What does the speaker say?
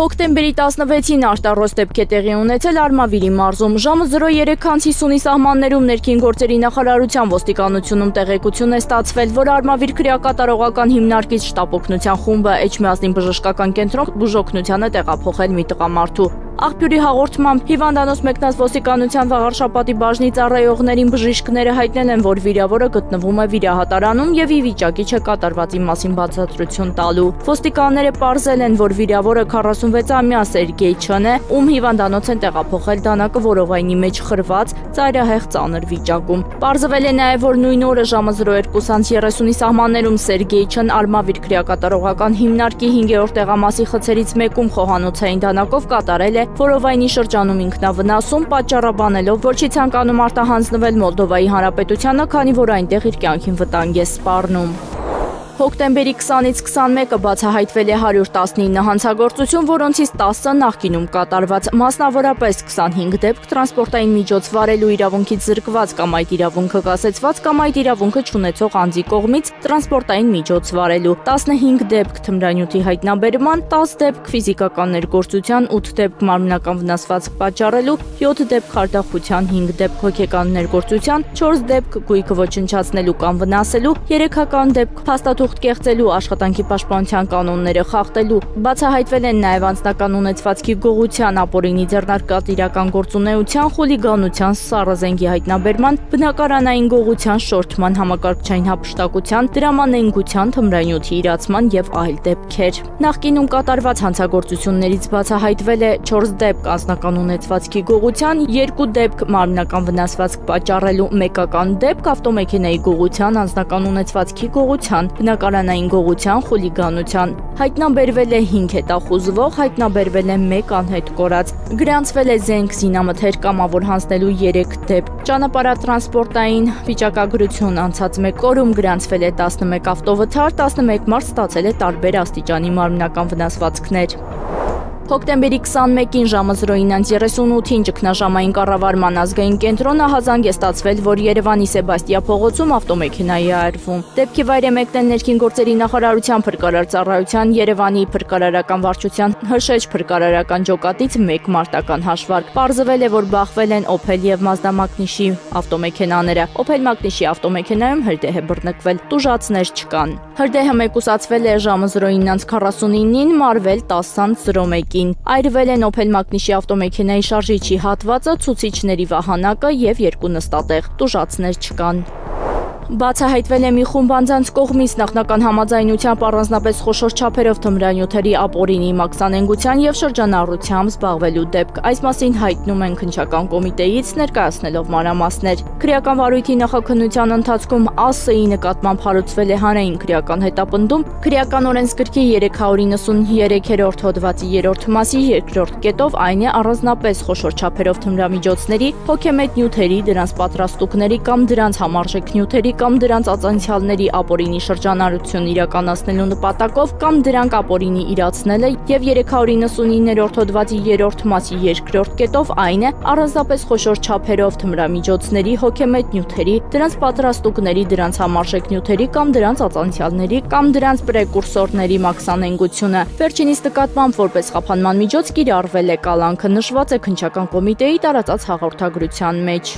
Հոկտեմբերի 16-ին արտառոց դեպք է տեղի ունեցել Արմավիրի մարզում։ Ժամը 03:50-ի սահմաններում ներքին գործերի նախարարության ոստիկանությունում տեղեկություն է ստացվել, որ Արմավիր քրեակատարողական հիմնարկից շտապ օգնության խումբը Էջմիածնի բժշկական կենտրոն բուժօգնության է տեղափոխել մի տղամարդու։ Աղբյուրի հաղորդմամբ հիվանդանոց մեկնած ոստիկանության վաղարշապատի բաժնի ծառայողներին բժիշկները հայտնել են, որ վիրավորը գտնվում է վիրահատարանում եւ ի վիճակի չէ կատարվածի մասին բացատրություն տալու։ Ոստիկանները պարզել են, որ վիրավորը 46-ամյա Սերգեյ Չն է, ում հիվանդանոց են տեղափոխել դանակը որովայնի մեջ խրված, ծայրահեղ ծանր վիճակում։ Պարզվել է նաեւ, որ նույն օրը ժամը 02:30-ի սահմաններում Սերգեյ Չն Արմավիր քրեակատարողական հիմնարկի 5-րդ տեղամասի խցերից մեկում խոհանոցային դանակով կատարել է որովայնի շրջանում ինքնավնասում, պատճառաբանելով, որ չի ցանկանում արտահանձնվել Մոլդովայի Հանրապետությանը, քանի որ այնտեղ իր կյանքին վտանգ է սպառնում։ Հոկտեմբերի 20-ից 21-ը բացահայտվել է 119 հանցագործություն, որոնցից 10-ը նախկինում կատարված, մասնավորապես 25 դեպք տրանսպորտային միջոց վարելու իրավունքից զրկված կամ այդ իրավունքը կասեցված կամ այդ իրավունքը չունեցող անձի կողմից տրանսպորտային միջոց վարելու, 15 դեպք թմրանյութի հայտնաբերման, 10 դեպք ֆիզիկական ներգործության, 8 դեպք մարմնական վնասվածք պատճառելու, 7 դեպք խարդախության, 5 դեպք հոգեկան ներգործության, 4 դեպք գույքը ոչնչացնելու կամ վնասելու, 3-ական դեպք փաստաթուղթ կեղծելու, աշխատանքի պաշտպանության կանոնները խախտելու։ Բացահայտվել են նաև անձնական ունեցվածքի գողության, ապօրինի ձեռնարկատիրական գործունեության, խուլիգանության, սառը հայտնաբերման, բնակարանային գողության, շորթման, համակարգչային հափշտակության, դրամանենգության, թմրանյութի իրացման եւ այլ դեպքեր։ Նախկինում կատարված հանցագործություններից բացահայտվել է 4 դեպք անձնական ունեցվածքի գողության, 2 դեպք մարմնական վնասվածք պատճառելու, 1-ական դեպք ավտոմեքենայի գողության, անձնական ունեցվածքի գողության, բնակարանային գողության, խուլիգանության։ Հայտնաբերվել է 5 հետախուզվող, հայտնաբերվել է 1 անհետ կորած։ Գրանցվել է զենք զինամթեր կամավոր հանձնելու 3 դեպք։ Ճանապարհատրանսպորտային վիճակագրություն անցած 1 օրում գրանցվել է 11 ավտովթար, 11 մարդ ստացել է տարբեր աստիճանի մարմնական վնասվածքներ։ Հոկտեմբերի 21-ին ժամը 09:38-ին ճգնաժամային կառավարման ազգային կենտրոնը ահազանգ է ստացվել, որ Երևանի Սեբաստիա փողոցում ավտոմեքենայի է արվում։ Դեպքի վայր է մեկնել ներքին գործերի նախարարության փրկարար ծառայության, Երևանի փրկարարական վարչության Հրշեջ փրկարարական ջոկատից 1 մարտական հաշվարկ։ Պարզվել է, որ բախվել են Օփել եւ Մազդա Մակնիշի ավտոմեքենաները։ Օփել Մակնիշի ավտոմեքենայում հրդեհ է բռնկվել, տուժածներ չկան։ Հրդեհը մեկուսացվել է ժամը 09:49-ին, մարվել 10:01-ին։ Այրվել են Օփել Մակնիշի ավտոմեքենայի շարժիչի հատվածը, ցուցիչների վահանակը եւ 2 նստատեղ, տուժածներ չկան։ Բացահայտվել է մի խումբ անձանց կողմից նախնական համաձայնությամբ առանձնապես խոշոր չափերով թմրանյութերի ապօրինի մաքսանենգության եւ շրջանառությամբ զբաղվելու դեպք։ Այս մասին հայտնում են քննչական կոմիտեից ներկայացնելով մանրամասներ։ Քրեական վարույթի նախաքննության ընթացքում ԱՍ-ի նկատմամբ հարուցվել է հանրային քրեական հետապնդում քրեական օրենսգրքի 393-րդ հոդվածի 3-րդ մասի 2-րդ կետով, այն է առանձնապես խոշոր չափերով թմրամիջոցների, հոգեմետ նյութերի, դրանց պատրաստուկների կամ դրանց համարժեք նյութերի կամ դրանց ածանցյալների ապօրինի շրջանառություն իրականացնելու նպատակով կամ դրանք ապօրինի իրացնելը եւ 399-րդ հոդվածի 3-րդ մասի 2-րդ կետով, այն է առանձնապես խոշոր չափերով թմրամիջոցների, հոգեմետ նյութերի, դրանց պատրաստուկների, դրանց համարժեք նյութերի կամ դրանց ածանցյալների կամ դրանց պրեկուրսորների մաքսանենգությունը։ Վերջինիս նկատմամբ որպես խափանման միջոց կիրառվել է կալանքը, նշված է քննչական կոմիտեի տարածած հաղորդագրության մեջ։